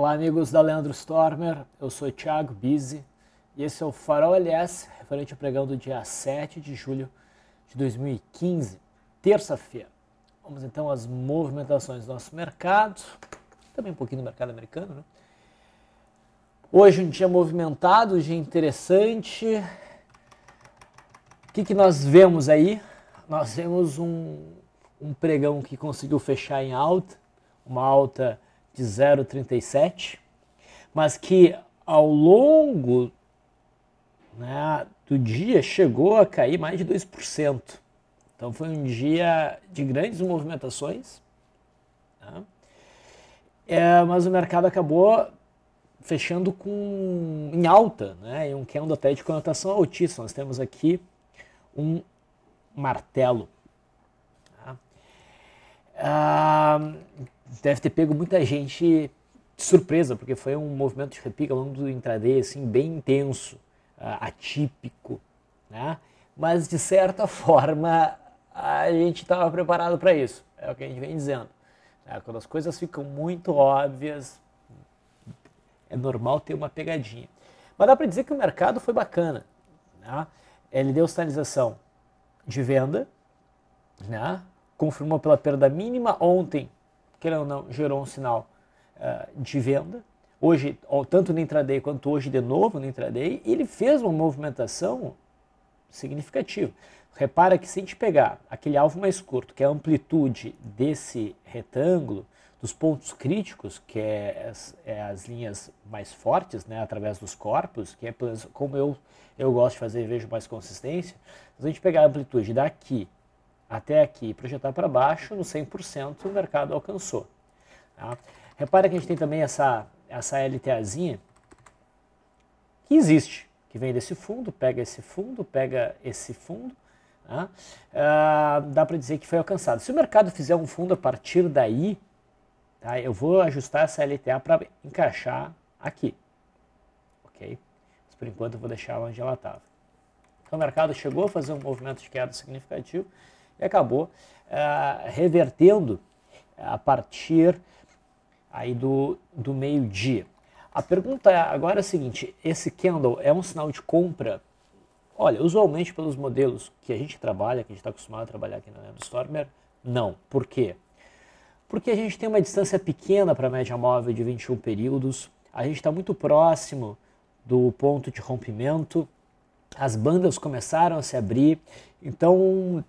Olá amigos da Leandro Stormer, eu sou o Thiago Bizzi e esse é o Farol LS, referente ao pregão do dia 7 de julho de 2015, terça-feira. Vamos então às movimentações do nosso mercado, também um pouquinho do mercado americano, né? Hoje um dia movimentado, um dia interessante. O que nós vemos aí? Nós vemos um pregão que conseguiu fechar em alta, uma alta de 0,37, mas que ao longo, né, do dia chegou a cair mais de 2%. Então foi um dia de grandes movimentações, né? Mas o mercado acabou fechando em alta, né, e um candle até de conotação altíssima. Nós temos aqui um martelo. Deve ter pego muita gente de surpresa, porque foi um movimento de repique ao longo do intraday assim, bem intenso, atípico, né? Mas de certa forma a gente estava preparado para isso, é o que a gente vem dizendo, né? Quando as coisas ficam muito óbvias, é normal ter uma pegadinha. Mas dá para dizer que o mercado foi bacana, né? Ele deu sinalização de venda, né? Confirmou pela perda mínima ontem, querendo ou não, gerou um sinal de venda. Hoje, tanto no intraday quanto hoje de novo no intraday, ele fez uma movimentação significativa. Repara que se a gente pegar aquele alvo mais curto, que é a amplitude desse retângulo, dos pontos críticos, que é as linhas mais fortes, né, através dos corpos, que é como eu gosto de fazer e vejo mais consistência, se a gente pegar a amplitude daqui até aqui e projetar para baixo, no 100% o mercado alcançou. Tá? Repara que a gente tem também essa LTAzinha que existe, que vem desse fundo, pega esse fundo, tá? Dá para dizer que foi alcançado. Se o mercado fizer um fundo a partir daí, tá, eu vou ajustar essa LTA para encaixar aqui, ok? Mas por enquanto eu vou deixar ela onde ela estava. Então o mercado chegou a fazer um movimento de queda significativo e acabou revertendo a partir aí do meio-dia. A pergunta agora é a seguinte: esse candle é um sinal de compra? Olha, usualmente pelos modelos que a gente trabalha, que a gente está acostumado a trabalhar aqui na Leandro Stormer, não. Por quê? Porque a gente tem uma distância pequena para a média móvel de 21 períodos, a gente está muito próximo do ponto de rompimento, as bandas começaram a se abrir, então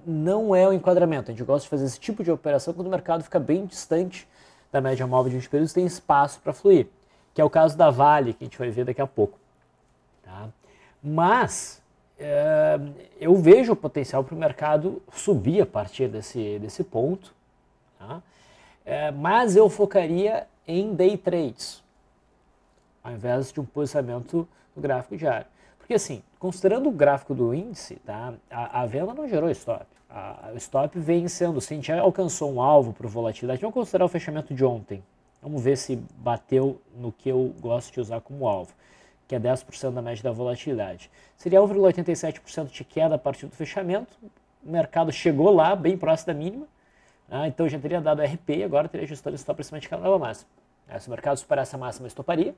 não é o enquadramento. A gente gosta de fazer esse tipo de operação quando o mercado fica bem distante da média móvel de 20 períodos, tem espaço para fluir, que é o caso da Vale, que a gente vai ver daqui a pouco. Tá? Mas eu vejo o potencial para o mercado subir a partir desse ponto, tá? Mas eu focaria em day trades, ao invés de um posicionamento no gráfico diário. Porque assim, considerando o gráfico do índice, tá, a venda não gerou stop. O stop vem sendo, se a gente já alcançou um alvo para volatilidade, vamos considerar o fechamento de ontem. Vamos ver se bateu no que eu gosto de usar como alvo, que é 10% da média da volatilidade. Seria 1,87% de queda a partir do fechamento. O mercado chegou lá, bem próximo da mínima. Então já teria dado RP e agora teria ajustado o stop acima de cada nova máxima. Se o mercado superar essa máxima, eu estoparia.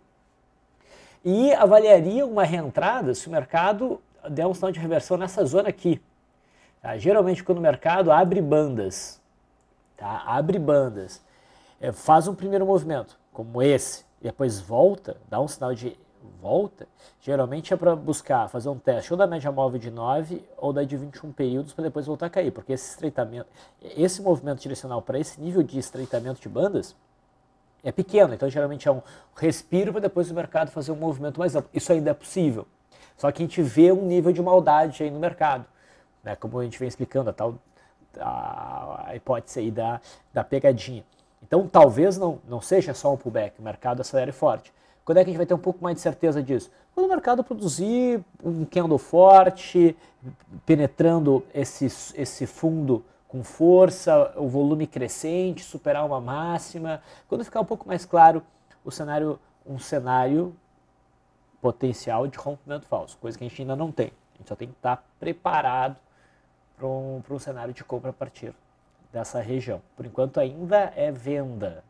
E avaliaria uma reentrada se o mercado der um sinal de reversão nessa zona aqui. Tá? Geralmente quando o mercado abre bandas, tá? Faz um primeiro movimento, como esse, e depois volta, dá um sinal de volta, geralmente é para buscar fazer um teste ou da média móvel de 9 ou da de 21 períodos para depois voltar a cair, porque esse movimento direcional para esse nível de estreitamento de bandas é pequeno, então geralmente é um respiro para depois o mercado fazer um movimento mais amplo. Isso ainda é possível, só que a gente vê um nível de maldade aí no mercado, né? Como a gente vem explicando, a hipótese aí da pegadinha. Então talvez não seja só um pullback, o mercado acelere forte. Quando é que a gente vai ter um pouco mais de certeza disso? Quando o mercado produzir um candle forte, penetrando esse fundo com força, o volume crescente, superar uma máxima. Quando ficar um pouco mais claro um cenário potencial de rompimento falso, coisa que a gente ainda não tem. A gente só tem que estar preparado para um cenário de compra a partir dessa região. Por enquanto ainda é venda.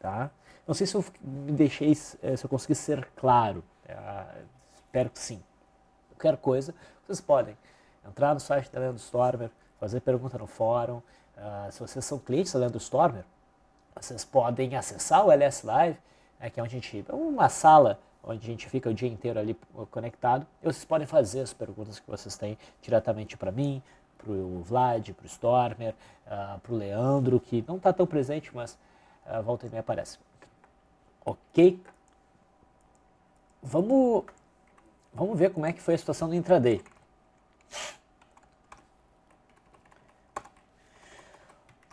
tá? Não sei se eu me deixei, se eu consegui ser claro, espero que sim. Qualquer coisa, vocês podem entrar no site da Leandro Stormer, fazer pergunta no fórum. Se vocês são clientes da Leandro Stormer, vocês podem acessar o LS Live, que é onde a gente, uma sala onde a gente fica o dia inteiro ali conectado, e vocês podem fazer as perguntas que vocês têm diretamente para mim, para o Vlad, para o Stormer, para o Leandro, que não está tão presente, mas volta e meia aparece. Ok? Vamos ver como é que foi a situação do intraday.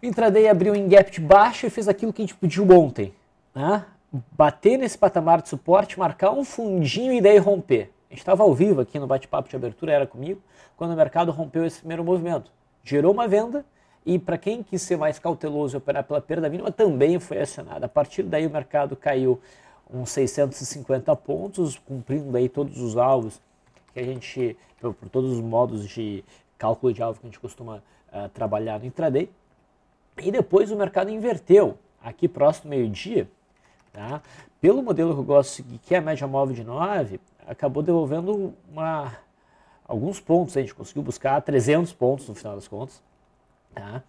O intraday abriu em gap de baixa e fez aquilo que a gente pediu ontem, né? Bater nesse patamar de suporte, marcar um fundinho e daí romper. A gente estava ao vivo aqui no bate-papo de abertura, era comigo, quando o mercado rompeu esse primeiro movimento. Gerou uma venda e para quem quis ser mais cauteloso e operar pela perda mínima, também foi acionada. A partir daí o mercado caiu uns 650 pontos, cumprindo aí todos os alvos que a gente, por todos os modos de cálculo de alvo que a gente costuma trabalhar no intraday. E depois o mercado inverteu, aqui próximo do meio-dia, tá? Pelo modelo que eu gosto de seguir, que é a média móvel de 9, acabou devolvendo alguns pontos, a gente conseguiu buscar 300 pontos no final das contas, tá?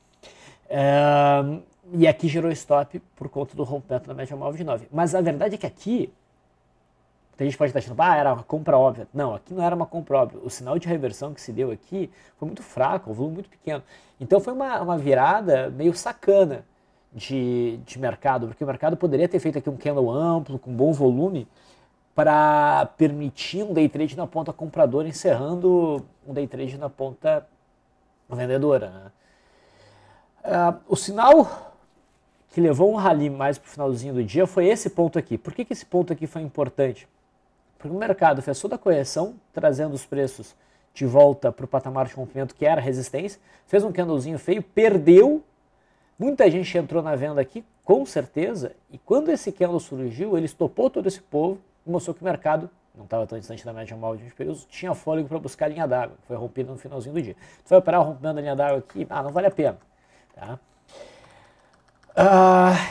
E aqui gerou stop por conta do rompimento da média móvel de 9. Mas a verdade é que aqui, a gente pode estar achando, era uma compra óbvia. Não, aqui não era uma compra óbvia. O sinal de reversão que se deu aqui foi muito fraco, um volume muito pequeno. Então foi uma virada meio sacana de mercado, porque o mercado poderia ter feito aqui um candle amplo, com bom volume, para permitir um day trade na ponta compradora, encerrando um day trade na ponta vendedora, né? O sinal que levou um rally mais para o finalzinho do dia foi esse ponto aqui. Por que esse ponto aqui foi importante? Porque o mercado fez toda a correção, trazendo os preços de volta para o patamar de rompimento que era resistência, fez um candlezinho feio, perdeu, muita gente entrou na venda aqui, com certeza, e quando esse candle surgiu, ele estopou todo esse povo e mostrou que o mercado não estava tão distante da média móvel de 20 períodos, tinha fôlego para buscar a linha d'água, que foi rompida no finalzinho do dia. Tu vai operar o rompimento da linha d'água aqui, não vale a pena. Tá?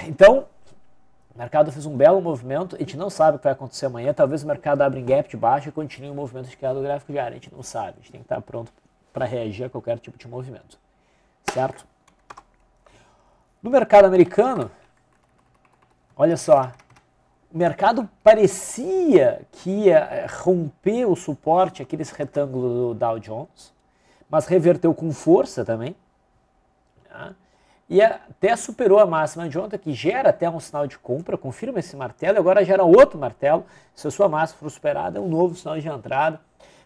Então, o mercado fez um belo movimento, a gente não sabe o que vai acontecer amanhã, talvez o mercado abra em gap de baixa e continue o movimento de queda do gráfico diário, a gente não sabe, a gente tem que estar pronto para reagir a qualquer tipo de movimento, certo? No mercado americano, olha só, o mercado parecia que ia romper o suporte, aquele retângulo do Dow Jones, mas reverteu com força também, tá? E até superou a máxima de ontem, que gera até um sinal de compra, confirma esse martelo, e agora gera outro martelo. Se a sua máxima for superada, é um novo sinal de entrada.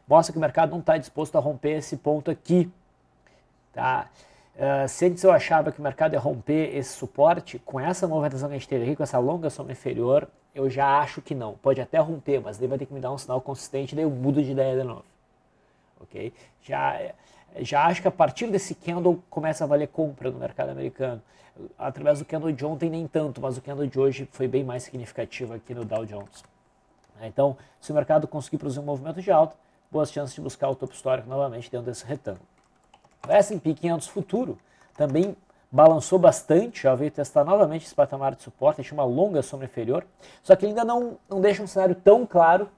Mostra que o mercado não está disposto a romper esse ponto aqui. Tá? Se antes eu achava que o mercado ia romper esse suporte, com essa movimentação que a gente teve aqui, com essa longa soma inferior, eu já acho que não. Pode até romper, mas daí vai ter que me dar um sinal consistente, daí eu mudo de ideia de novo. Ok? Já acho que a partir desse candle começa a valer compra no mercado americano. Através do candle de ontem nem tanto, mas o candle de hoje foi bem mais significativo aqui no Dow Jones. Então, se o mercado conseguir produzir um movimento de alta, boas chances de buscar o topo histórico novamente dentro desse retângulo. O S&P 500 futuro também balançou bastante, já veio testar novamente esse patamar de suporte, tinha uma longa sombra inferior, só que ainda não deixa um cenário tão claro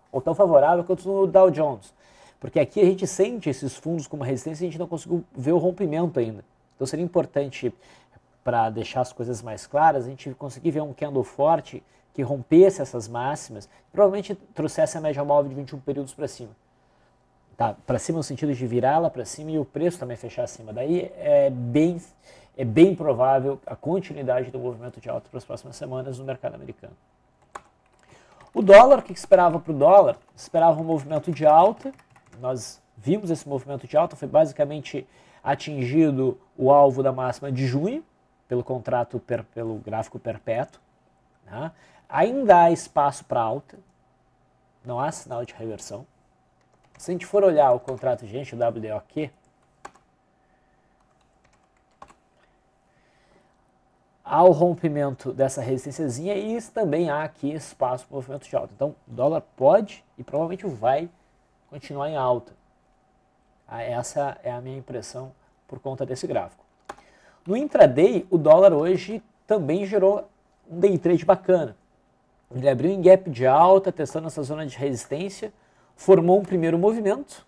ou tão favorável quanto no Dow Jones. Porque aqui a gente sente esses fundos como resistência e a gente não conseguiu ver o rompimento ainda. Então seria importante, para deixar as coisas mais claras, a gente conseguir ver um candle forte que rompesse essas máximas, provavelmente trouxesse a média móvel de 21 períodos para cima. Tá? Para cima no sentido de virá-la para cima e o preço também fechar acima. Daí é bem provável a continuidade do movimento de alta para as próximas semanas no mercado americano. O dólar, o que esperava para o dólar? Esperava um movimento de alta. Nós vimos esse movimento de alta, foi basicamente atingido o alvo da máxima de junho, pelo contrato, pelo gráfico perpétuo. Né? Ainda há espaço para alta, não há sinal de reversão. Se a gente for olhar o contrato gente, o WDOQ, há o rompimento dessa resistênciazinha e também há aqui espaço para movimento de alta. Então, o dólar pode e provavelmente vai continuar em alta. Essa é a minha impressão por conta desse gráfico. No intraday, o dólar hoje também gerou um day trade bacana. Ele abriu em gap de alta, testando essa zona de resistência, formou um primeiro movimento,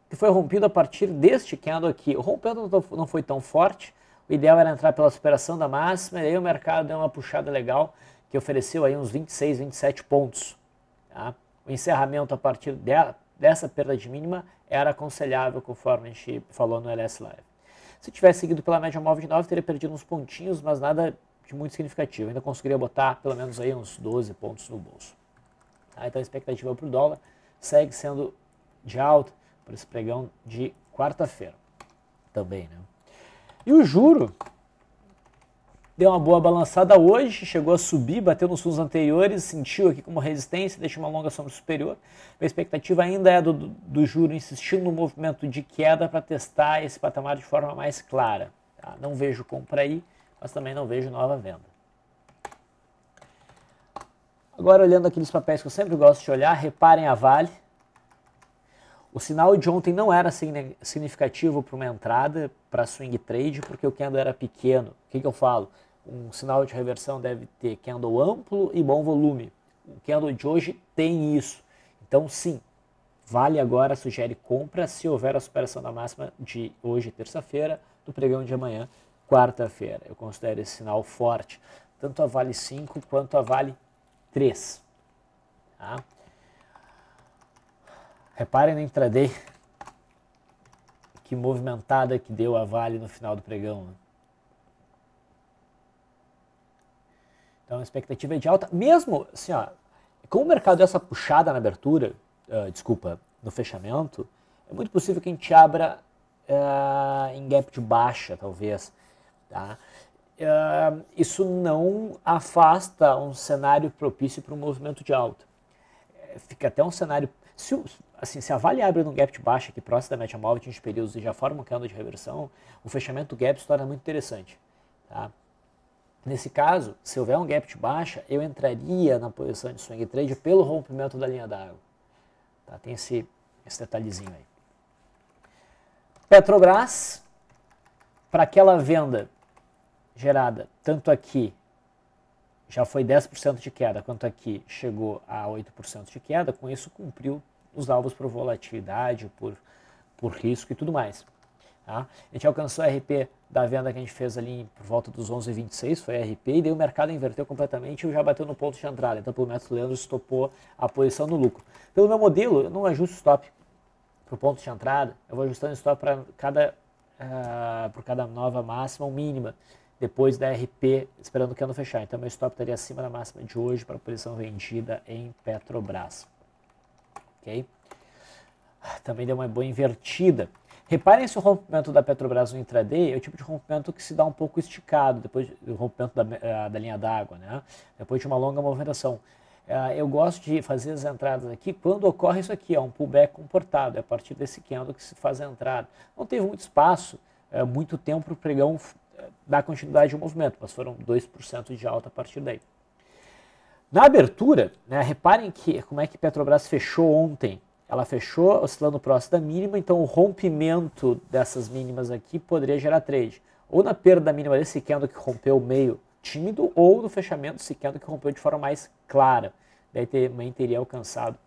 que foi rompido a partir deste candle aqui. O rompimento não foi tão forte, o ideal era entrar pela superação da máxima, e aí o mercado deu uma puxada legal, que ofereceu aí uns 26, 27 pontos. Tá? O encerramento a partir dessa perda de mínima era aconselhável, conforme a gente falou no LS Live. Se tivesse seguido pela média móvel de 9, teria perdido uns pontinhos, mas nada de muito significativo. Ainda conseguiria botar pelo menos aí uns 12 pontos no bolso. Tá? Então a expectativa para o dólar segue sendo de alta por esse pregão de quarta-feira também, né? E o juro deu uma boa balançada hoje, chegou a subir, bateu nos fundos anteriores, sentiu aqui como resistência, deixa uma longa sombra superior. A expectativa ainda é do juro insistindo no movimento de queda para testar esse patamar de forma mais clara. Tá? Não vejo compra aí, mas também não vejo nova venda. Agora, olhando aqueles papéis que eu sempre gosto de olhar, reparem a Vale. O sinal de ontem não era significativo para uma entrada para swing trade, porque o candle era pequeno. O que eu falo? Um sinal de reversão deve ter candle amplo e bom volume. O candle de hoje tem isso. Então, sim, Vale agora sugere compra se houver a superação da máxima de hoje, terça-feira, do pregão de amanhã, quarta-feira. Eu considero esse sinal forte, tanto a Vale 5 quanto a Vale 3. Tá? Reparem no intraday, que movimentada que deu a Vale no final do pregão. Né? Então a expectativa é de alta, mesmo assim, ó, como o mercado deu essa puxada na abertura, no fechamento, é muito possível que a gente abra em gap de baixa, talvez. Tá? Isso não afasta um cenário propício para um movimento de alta. Fica até um cenário... Se a Vale abre num gap de baixa aqui próximo da média móvel de 20 períodos e já forma um candle de reversão, o fechamento do gap se torna muito interessante. Tá? Nesse caso, se houver um gap de baixa, eu entraria na posição de swing trade pelo rompimento da linha d'água. Tá? Tem esse detalhezinho aí. Petrobras, para aquela venda gerada tanto aqui, já foi 10% de queda, quanto aqui chegou a 8% de queda, com isso cumpriu os alvos por volatilidade, por risco e tudo mais. Tá? A gente alcançou a RP da venda que a gente fez ali por volta dos 11,26, foi a RP, e daí o mercado inverteu completamente e já bateu no ponto de entrada. Então, pelo método Leandro, estopou a posição no lucro. Pelo meu modelo, eu não ajusto o stop para o ponto de entrada, eu vou ajustando o stop para por cada nova máxima ou mínima, depois da RP, esperando o candle fechar. Então, meu stop estaria acima da máxima de hoje para a posição vendida em Petrobras. Ok? Também deu uma boa invertida. Reparem se o rompimento da Petrobras no intraday é o tipo de rompimento que se dá um pouco esticado, depois do rompimento da linha d'água, né? Depois de uma longa movimentação. Eu gosto de fazer as entradas aqui quando ocorre isso aqui, um pullback comportado, é a partir desse candle que se faz a entrada. Não teve muito espaço, muito tempo para o pregão dar continuidade ao movimento, mas foram 2% de alta a partir daí. Na abertura, né, reparem como é que Petrobras fechou ontem. Ela fechou oscilando próximo da mínima, então o rompimento dessas mínimas aqui poderia gerar trade. Ou na perda da mínima desse candle que rompeu meio tímido, ou no fechamento desse candle que rompeu de forma mais clara. Daí também teria alcançado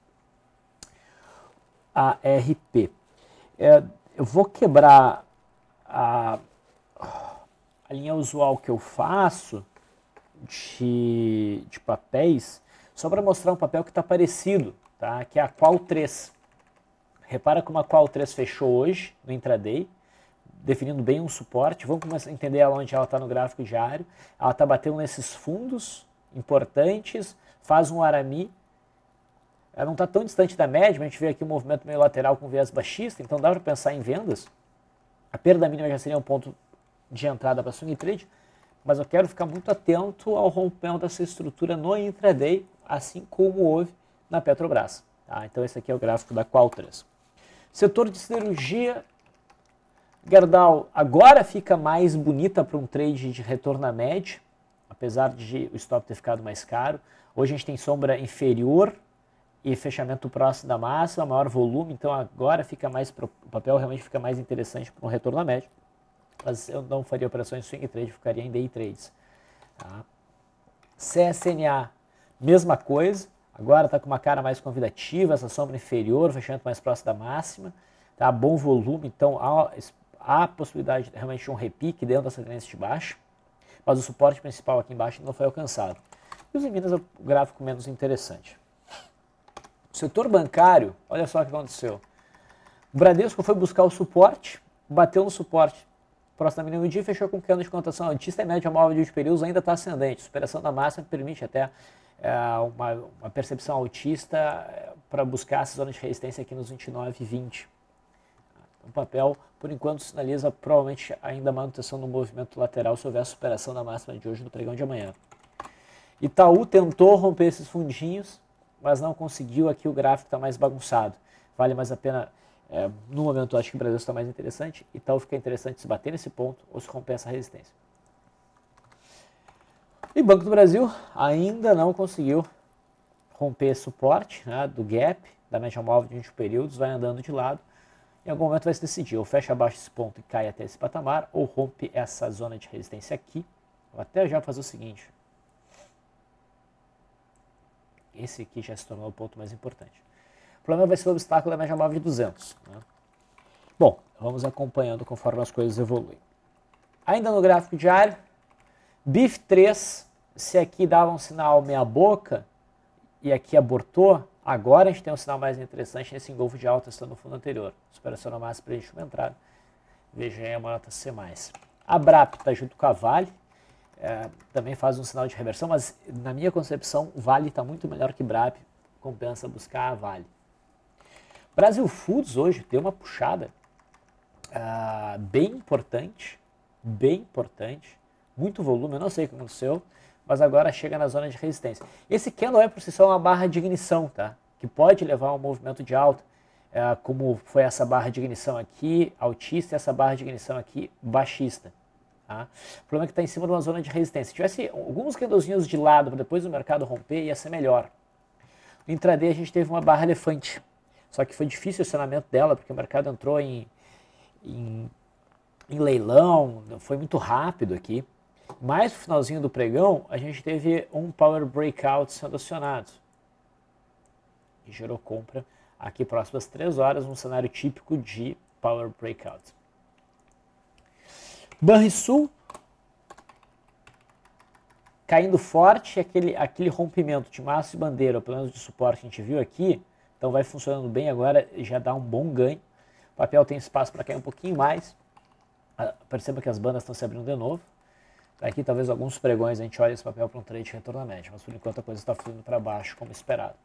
a RP. Eu vou quebrar a linha usual que eu faço de papéis, só para mostrar um papel que está parecido, tá? Que é a Qual 3. Repara como a Qual 3 fechou hoje no intraday, definindo bem um suporte. Vamos começar a entender onde ela está no gráfico diário. Ela está batendo nesses fundos importantes, faz um arame. Ela não está tão distante da média, mas a gente vê aqui um movimento meio lateral com viés baixista, então dá para pensar em vendas. A perda mínima já seria um ponto de entrada para swing trade, mas eu quero ficar muito atento ao rompimento dessa estrutura no intraday, assim como houve na Petrobras. Tá? Então esse aqui é o gráfico da Qual 3. Setor de siderurgia, Gerdau agora fica mais bonita para um trade de retorno à média, apesar de o stop ter ficado mais caro. Hoje a gente tem sombra inferior e fechamento próximo da máxima, maior volume, então agora o papel realmente fica mais interessante para um retorno à média. Mas eu não faria operações swing trade, ficaria em day trades. Tá? CSNA, mesma coisa, agora está com uma cara mais convidativa, essa sombra inferior, fechamento mais próximo da máxima, tá? Bom volume, então há a possibilidade realmente de um repique dentro dessa tendência de baixa, mas o suporte principal aqui embaixo não foi alcançado. E os em Minas é o gráfico menos interessante. O setor bancário, olha só o que aconteceu. O Bradesco foi buscar o suporte, bateu no suporte próximo da mínima do dia e fechou com candle de cotação altista e média móvel de 20 períodos ainda está ascendente. Superação da máxima permite até uma percepção altista para buscar essa zona de resistência aqui nos 29,20. O papel, por enquanto, sinaliza provavelmente ainda a manutenção do movimento lateral se houver a superação da máxima de hoje no pregão de amanhã. Itaú tentou romper esses fundinhos, mas não conseguiu. Aqui o gráfico está mais bagunçado. Vale mais a pena, no momento eu acho que o Brasil está mais interessante. Itaú fica interessante se bater nesse ponto ou se romper essa resistência. E Banco do Brasil ainda não conseguiu romper esse suporte, né, do gap, da média móvel de 20 períodos, vai andando de lado. Em algum momento vai se decidir, ou fecha abaixo desse ponto e cai até esse patamar, ou rompe essa zona de resistência aqui. Vou até já fazer o seguinte. Esse aqui já se tornou o ponto mais importante. O problema vai ser o obstáculo da média móvel de 200. Né? Bom, vamos acompanhando conforme as coisas evoluem. Ainda no gráfico diário, BIF3, se aqui dava um sinal meia boca e aqui abortou, agora a gente tem um sinal mais interessante nesse engolfo de alta estando no fundo anterior. Superação na máxima para a gente uma entrada. Veja aí a nota C+. A BRAP está junto com a Vale. Também faz um sinal de reversão, mas na minha concepção, Vale está muito melhor que Brap, compensa buscar a Vale. Brasil Foods hoje deu uma puxada bem importante, muito volume, eu não sei o que aconteceu, mas agora chega na zona de resistência. Esse candle é por si só uma barra de ignição, tá? Que pode levar a um movimento de alta, como foi essa barra de ignição aqui, altista, e essa barra de ignição aqui, baixista. Tá? O problema é que está em cima de uma zona de resistência. Se tivesse alguns candlezinhos de lado para depois do mercado romper, ia ser melhor. No intraday a gente teve uma barra elefante, só que foi difícil o acionamento dela, porque o mercado entrou em leilão, foi muito rápido aqui. Mais no finalzinho do pregão, a gente teve um Power Breakout sendo acionado, que gerou compra aqui próximo às 3 horas, um cenário típico de Power Breakout. Banrisul caindo forte, aquele rompimento de massa e bandeira, ou pelo menos de suporte que a gente viu aqui, então vai funcionando bem agora, já dá um bom ganho. O papel tem espaço para cair um pouquinho mais. Perceba que as bandas estão se abrindo de novo. Aqui talvez alguns pregões a gente olhe esse papel para um trade de retorno à média, mas por enquanto a coisa está fluindo para baixo como esperado.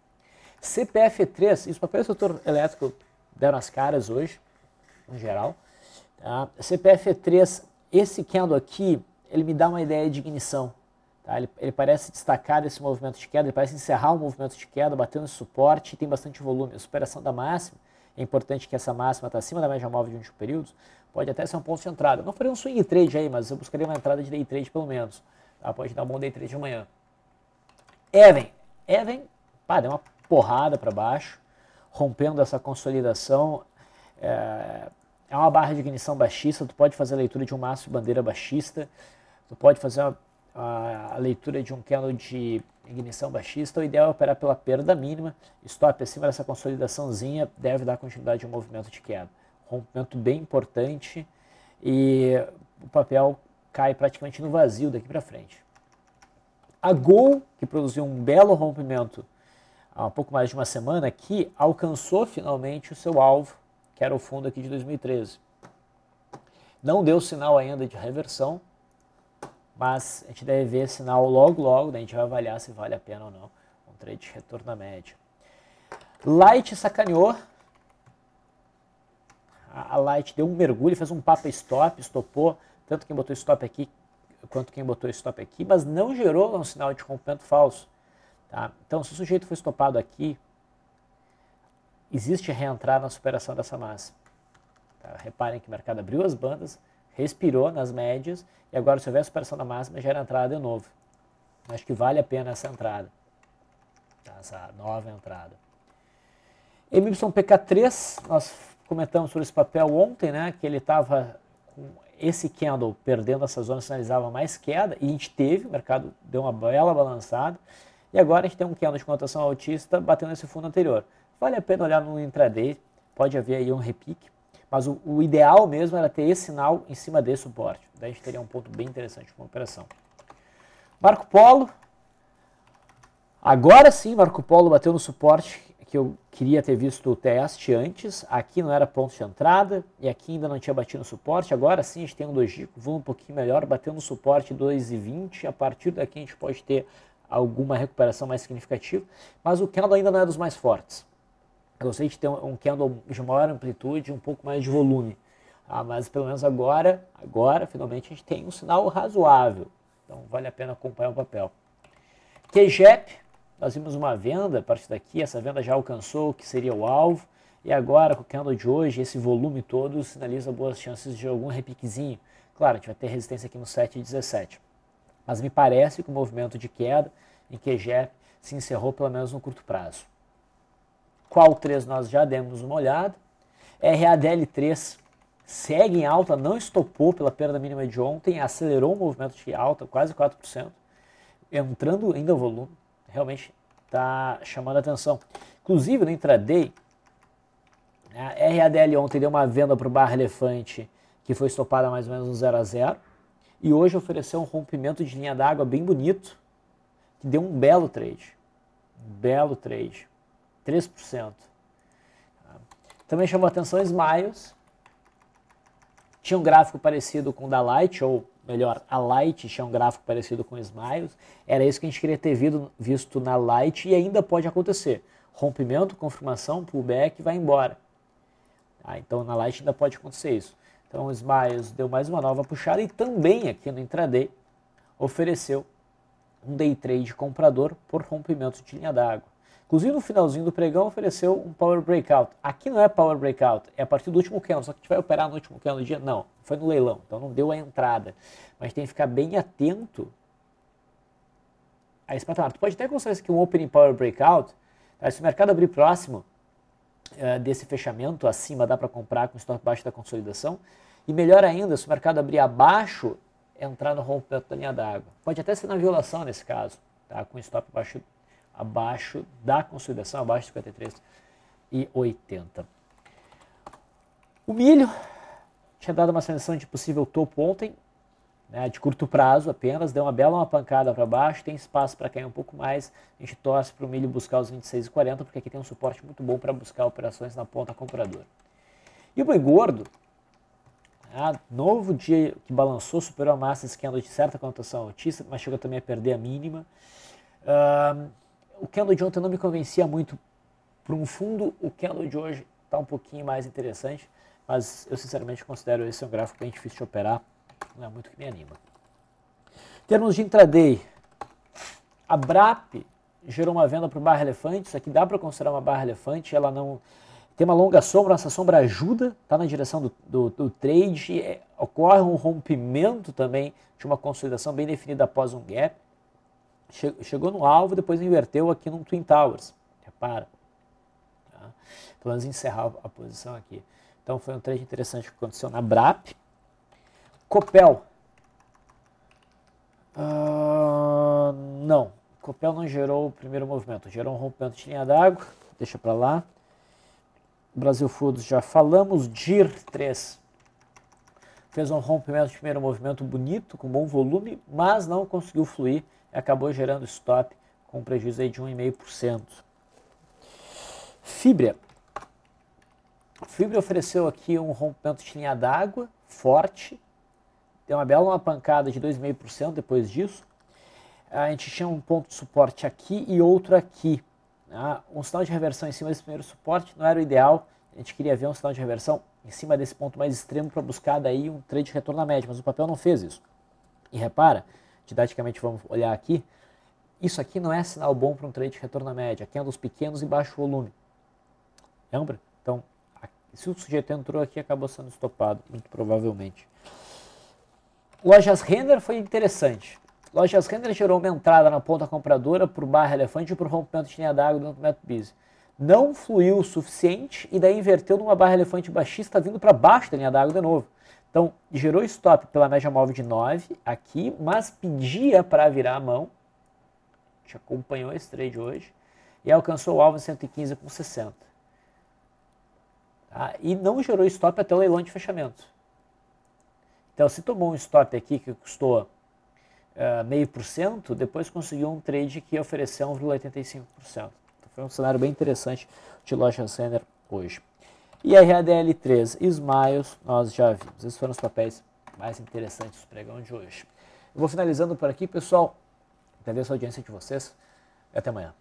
CPF3, e os papéis do setor elétrico deram as caras hoje, em geral. Tá? CPF3, esse candle aqui, ele me dá uma ideia de ignição. Tá? Ele parece destacar desse movimento de queda, ele parece encerrar o movimento de queda, batendo esse suporte e tem bastante volume. A superação da máxima, é importante que essa máxima está acima da média móvel de 20 períodos, pode até ser um ponto de entrada. Eu não faria um swing trade aí, mas eu buscaria uma entrada de day trade pelo menos. Tá? Pode dar um bom day trade amanhã. Even, deu uma porrada para baixo, rompendo essa consolidação. É uma barra de ignição baixista, tu pode fazer a leitura de um maço de bandeira baixista, tu pode fazer a leitura de um candle de ignição baixista. O ideal é operar pela perda mínima, stop acima dessa consolidaçãozinha, deve dar continuidade ao movimento de queda. Rompimento bem importante e o papel cai praticamente no vazio daqui para frente. A Gol, que produziu um belo rompimento há um pouco mais de uma semana aqui, alcançou finalmente o seu alvo, que era o fundo aqui de 2013. Não deu sinal ainda de reversão, mas a gente deve ver sinal logo, daí a gente vai avaliar se vale a pena ou não um trade de retorno à média. Light sacaneou. A Light deu um mergulho, fez um papa stop, estopou, tanto quem botou stop aqui quanto quem botou stop aqui, mas não gerou um sinal de rompimento falso. Tá? Então, se o sujeito foi estopado aqui, existe reentrar na superação dessa massa. Tá? Reparem que o mercado abriu as bandas, respirou nas médias, e agora se houver superação da máxima, gera entrada de novo. Acho que vale a pena essa entrada, tá? Essa nova entrada. MYPK3, nós comentamos sobre esse papel ontem, né, que ele estava com esse candle perdendo essa zona sinalizava mais queda, e a gente teve, o mercado deu uma bela balançada, e agora a gente tem um candle de cotação altista batendo esse fundo anterior. Vale a pena olhar no intraday, pode haver aí um repique, mas o ideal mesmo era ter esse sinal em cima desse suporte. Daí a gente teria um ponto bem interessante para uma operação. Marco Polo. Agora sim, Marco Polo bateu no suporte que eu queria ter visto o teste antes. Aqui não era ponto de entrada e aqui ainda não tinha batido no suporte. Agora sim a gente tem um dojico, voa um pouquinho melhor, bateu no suporte 2,20. A partir daqui a gente pode ter alguma recuperação mais significativa, mas o candle ainda não é dos mais fortes. Eu gostaria de ter um candle de maior amplitude, um pouco mais de volume. Mas pelo menos agora, finalmente a gente tem um sinal razoável. Então vale a pena acompanhar o papel. QGEP, nós vimos uma venda a partir daqui, essa venda já alcançou o que seria o alvo. E agora com o candle de hoje, esse volume todo sinaliza boas chances de algum repiquezinho. Claro, a gente vai ter resistência aqui no 7,17. Mas me parece que o movimento de queda em QGEP se encerrou pelo menos no curto prazo. Qual 3 nós já demos uma olhada. RADL3 segue em alta, não estopou pela perda mínima de ontem, acelerou o movimento de alta, quase 4%, entrando ainda o volume, realmente está chamando a atenção. Inclusive no intraday, a RADL ontem deu uma venda para o barra elefante, que foi estopada mais ou menos no 0 a 0, e hoje ofereceu um rompimento de linha d'água bem bonito, que deu um belo trade. 3%. Também chamou a atenção Smiles. Tinha um gráfico parecido com o da Light, ou melhor, a Light tinha um gráfico parecido com o Smiles. Era isso que a gente queria ter visto na Light e ainda pode acontecer. Rompimento, confirmação, pullback, vai embora. Então na Light ainda pode acontecer isso. Então o Smiles deu mais uma nova puxada e também aqui no intraday ofereceu um day trade comprador por rompimento de linha d'água. Inclusive no finalzinho do pregão ofereceu um Power Breakout. Aqui não é Power Breakout, é a partir do último candle. Só que a gente vai operar no último candle do dia? Não, foi no leilão, então não deu a entrada. Mas tem que ficar bem atento a esse patamar. Tu pode até considerar isso aqui um Opening Power Breakout. Tá? Se o mercado abrir próximo desse fechamento, acima dá para comprar com stop baixo da consolidação. E melhor ainda, se o mercado abrir abaixo, entrar no rompimento da linha d'água. Pode até ser na violação nesse caso, tá? Com stop abaixo da consolidação, abaixo de 53,80. O milho tinha dado uma sensação de possível topo ontem, né, de curto prazo apenas, deu uma bela pancada para baixo, tem espaço para cair um pouco mais, a gente torce para o milho buscar os 26,40, porque aqui tem um suporte muito bom para buscar operações na ponta compradora. E o boi gordo, novo dia que balançou, superou a massa esquema de certa conotação altista, mas chegou também a perder a mínima. O candle de ontem não me convencia muito para um fundo, o candle de hoje está um pouquinho mais interessante, mas eu sinceramente considero esse um gráfico bem difícil de operar, não é muito que me anima. Em termos de intraday, a BRAP gerou uma venda para o barra elefante, isso aqui dá para considerar uma barra elefante, ela não tem uma longa sombra, essa sombra ajuda, está na direção do trade, ocorre um rompimento também de uma consolidação bem definida após um gap. Chegou no alvo e depois inverteu aqui no Twin Towers. Repara. Tá? Pelo menos encerrar a posição aqui. Então foi um trade interessante que aconteceu na BRAP. Copel. Não. Copel não gerou o primeiro movimento. Gerou um rompimento de linha d'água. Deixa para lá. Brasil Foods já falamos. DIR 3. Fez um rompimento de primeiro movimento bonito, com bom volume, mas não conseguiu fluir. Acabou gerando stop com um prejuízo aí de 1,5%. Fibria. Fibria ofereceu aqui um rompimento de linha d'água forte. Deu uma bela pancada de 2,5% depois disso. A gente tinha um ponto de suporte aqui e outro aqui. Um sinal de reversão em cima desse primeiro suporte não era o ideal. A gente queria ver um sinal de reversão em cima desse ponto mais extremo para buscar daí um trade de retorno à média, mas o papel não fez isso. E repara, didaticamente vamos olhar aqui, isso aqui não é sinal bom para um trade de retorno à média, candles pequenos e baixo volume. Lembra? Então, se o sujeito entrou aqui, acabou sendo estopado, muito provavelmente. Lojas Render foi interessante. Lojas Render gerou uma entrada na ponta compradora por barra elefante e por rompimento de linha d'água dentro do método Busy. Não fluiu o suficiente e daí inverteu numa barra elefante baixista vindo para baixo da linha d'água de novo. Então, gerou stop pela média móvel de 9 aqui, mas pedia para virar a mão. A gente acompanhou esse trade hoje. E alcançou o alvo em 115,60. Tá? E não gerou stop até o leilão de fechamento. Então, se tomou um stop aqui que custou 0,5%, depois conseguiu um trade que ofereceu 1,85%. Então, foi um cenário bem interessante de Loja Center hoje. E a RADL3 e Smiles nós já vimos. Esses foram os papéis mais interessantes do pregão de hoje. Eu vou finalizando por aqui, pessoal. Agradeço a audiência de vocês e até amanhã.